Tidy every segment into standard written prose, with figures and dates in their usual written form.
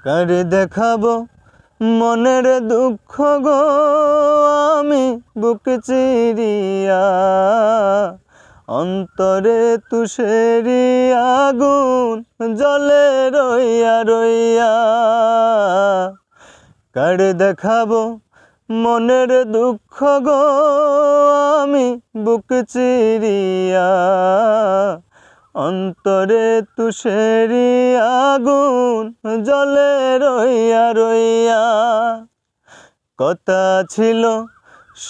কারে দেখাবো মনের দুঃখ গো আমি বুক চিরিয়া, অন্তরে তুষেরি আগুন জ্বলে রইয়া রইয়া। কারে দেখাবো মনের দুঃখ গো আমি বুক চিরিয়া, অন্তরে তুষেরি আগুন জ্বলে রইয়া রইয়া। কথা ছিল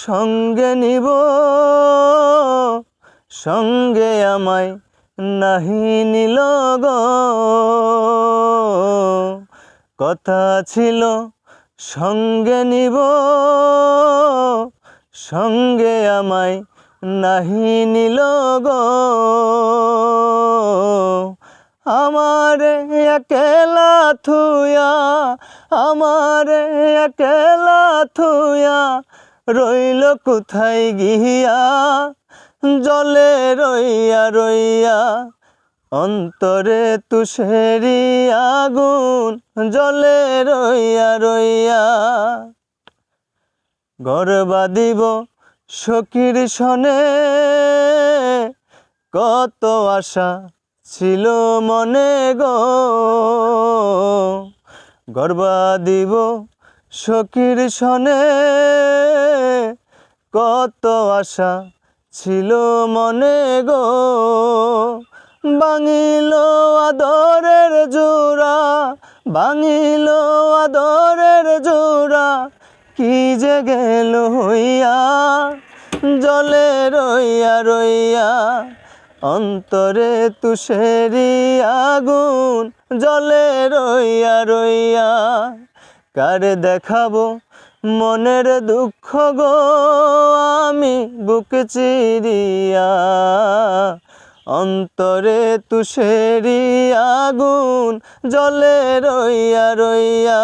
সঙ্গে নিব, সঙ্গে আমায় নাহি নিল গো। কথা ছিল সঙ্গে নিব, সঙ্গে আমায় নাহি নিল গো। আমারে একলা থুয়া, আমারে একলা থুয়া রইল কোথায় গিয়া, জলে রইয়া রইয়া। অন্তরে তুষেরি আগুন জ্বলে রইয়া রইয়া। ঘর বাঁধিব সখীর সনে, কত আশা ছিল মনে গো। ঘর বাঁধিব সখীর সনে, কত আশা ছিল মনে গো। ভাঙিল আদরের জোড়া, ভাঙিল আদরের জোড়া, কি যে গেল হইয়া, জলে রইয়া রইয়া। অন্তরে তুষেরি আগুন জ্বলে রইয়া রইয়া। কারে দেখাবো মনের দুঃখ গো আমি বুক চিরিয়া, অন্তরে তুষেরি আগুন জ্বলে রইয়া রইয়া।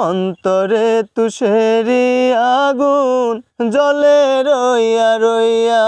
অন্তরে তুষেরি আগুন জ্বলে রইয়া রইয়া।